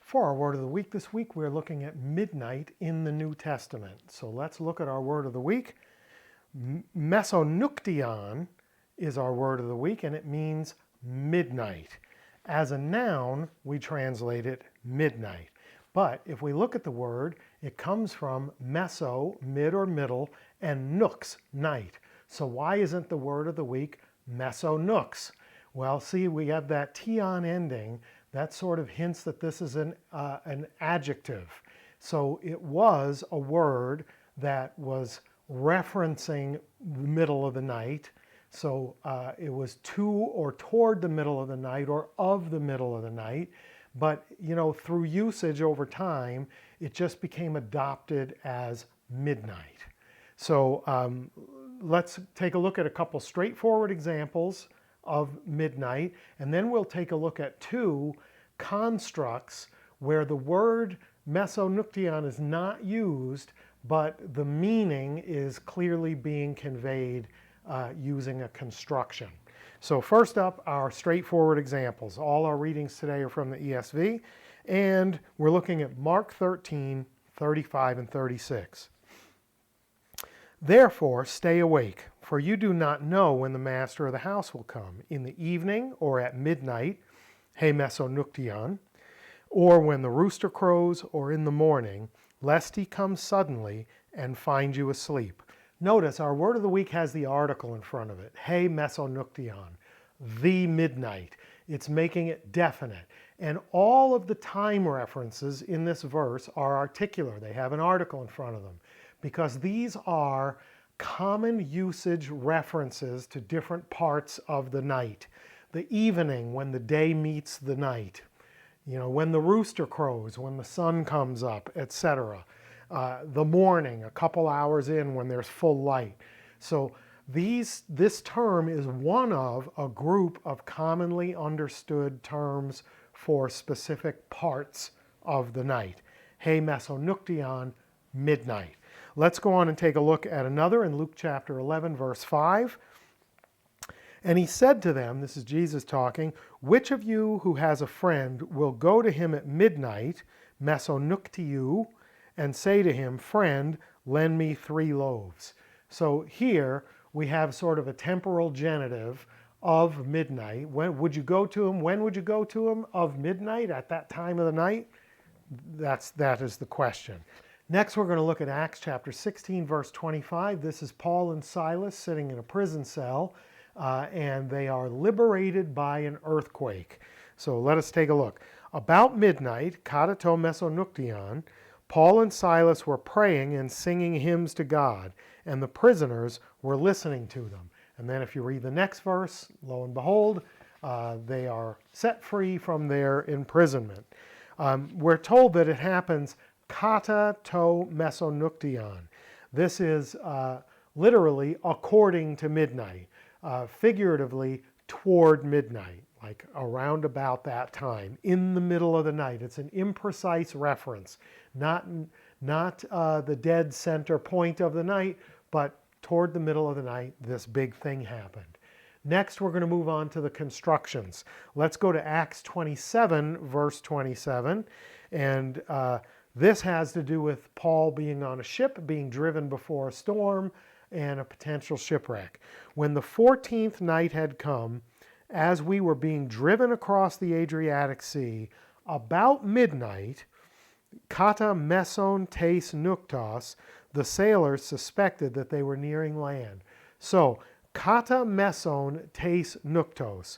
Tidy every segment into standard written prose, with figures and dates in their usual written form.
For our word of the week this week, we're looking at midnight in the New Testament. So let's look at our word of the week. Mesonuktion is our word of the week, and it means midnight. As a noun, we translate it midnight. But if we look at the word, it comes from meso, mid or middle, and nux, night. So why isn't the word of the week mesonux? Well, see, we have that tion ending. That sort of hints that this is an adjective. So it was a word that was referencing the middle of the night. So it was to or toward the middle of the night or of the middle of the night. But, through usage over time, it just became adopted as midnight. So let's take a look at a couple straightforward examples of midnight, and then we'll take a look at two constructs where the word mesonuktion is not used, but the meaning is clearly being conveyed using a construction. So first up, our straightforward examples. All our readings today are from the ESV, and we're looking at Mark 13, 35 and 36. Therefore, stay awake, for you do not know when the master of the house will come, in the evening or at midnight, he mesonuktion, or when the rooster crows or in the morning, lest he come suddenly and find you asleep. Notice our word of the week has the article in front of it, he mesonuktion, the midnight. It's making it definite. And all of the time references in this verse are articular. They have an article in front of them, because these are common usage references to different parts of the night. The evening, when the day meets the night. When the rooster crows, when the sun comes up, etc. The morning, a couple hours in when there's full light. So this term is one of a group of commonly understood terms for specific parts of the night. He mesonuktion, midnight. Let's go on and take a look at another in Luke chapter 11, verse 5. And he said to them, this is Jesus talking, which of you who has a friend will go to him at midnight, mesonuktiu, and say to him, friend, lend me 3 loaves. So here we have sort of a temporal genitive of midnight. When would you go to him? When would you go to him? Of midnight, at that time of the night? That is the question. Next, we're going to look at Acts chapter 16, verse 25. This is Paul and Silas sitting in a prison cell, and they are liberated by an earthquake. So let us take a look. About midnight, katato mesonuktion, Paul and Silas were praying and singing hymns to God, and the prisoners were listening to them. And then if you read the next verse, lo and behold, they are set free from their imprisonment. We're told that it happens kata to mesonuktion. This is literally according to midnight, figuratively toward midnight, like around about that time, in the middle of the night. It's an imprecise reference, not the dead center point of the night, but toward the middle of the night, this big thing happened. Next, we're going to move on to the constructions. Let's go to Acts 27, verse 27, and this has to do with Paul being on a ship, being driven before a storm, and a potential shipwreck. When the 14th night had come, as we were being driven across the Adriatic Sea, about midnight, kata meson tes nuktos, the sailors suspected that they were nearing land. So, kata meson tes nuktos.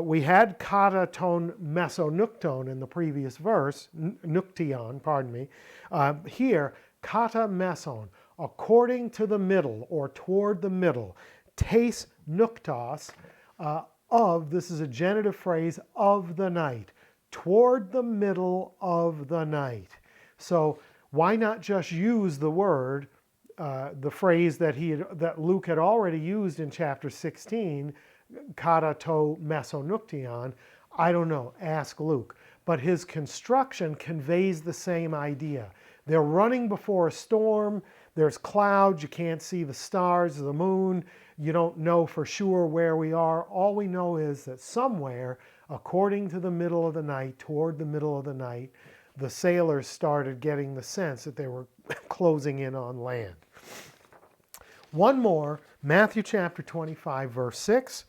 We had kata ton mesonukton in the previous verse, nuktion, pardon me. Here, kata meson, according to the middle or toward the middle, tes nuktos, this is a genitive phrase, of the night, toward the middle of the night. So why not just use the word, the phrase that Luke had already used in chapter 16, kata to mesonuktion? I don't know, ask Luke. But his construction conveys the same idea. They're running before a storm, there's clouds, you can't see the stars, the moon, you don't know for sure where we are. All we know is that somewhere according to the middle of the night, toward the middle of the night, the sailors started getting the sense that they were closing in on land. One more, Matthew chapter 25, verse 6.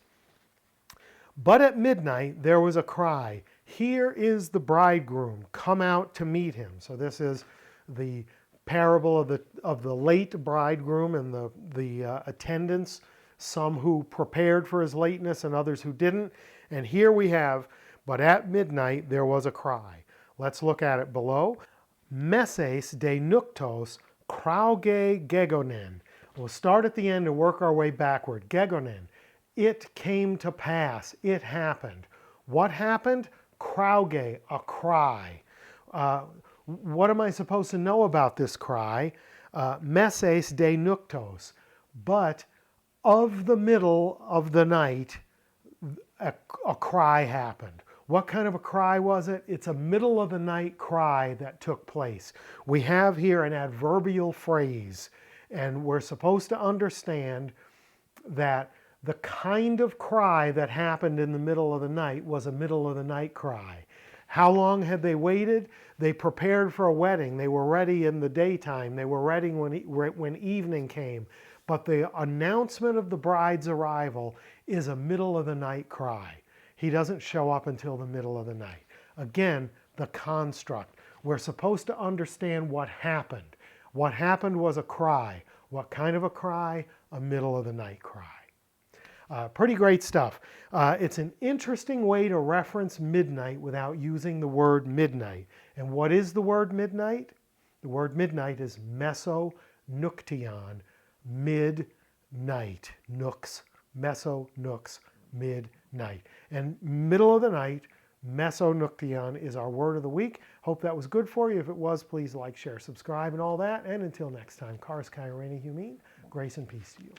But at midnight there was a cry, "Here is the bridegroom, come out to meet him." So this is the parable of the late bridegroom and the attendants, some who prepared for his lateness and others who didn't. And here we have, but at midnight there was a cry. Let's look at it below. Meses de nuktos krauge gegonen. We'll start at the end and work our way backward. Gegonen. It came to pass. It happened. What happened? Krauge, a cry. What am I supposed to know about this cry? Meses de nuktos. But of the middle of the night, a cry happened. What kind of a cry was it? It's a middle of the night cry that took place. We have here an adverbial phrase, and we're supposed to understand that the kind of cry that happened in the middle of the night was a middle of the night cry. How long had they waited? They prepared for a wedding. They were ready in the daytime. They were ready when evening came. But the announcement of the bride's arrival is a middle of the night cry. He doesn't show up until the middle of the night. Again, the construct. We're supposed to understand what happened. What happened was a cry. What kind of a cry? A middle of the night cry. Pretty great stuff. It's an interesting way to reference midnight without using the word midnight. And what is the word midnight? The word midnight is mesonuktion, midnight. Nux, mesonux, midnight. And middle of the night, mesonuktion is our word of the week. Hope that was good for you. If it was, please like, share, subscribe, and all that. And until next time, Charis Kairene Humin, grace and peace to you.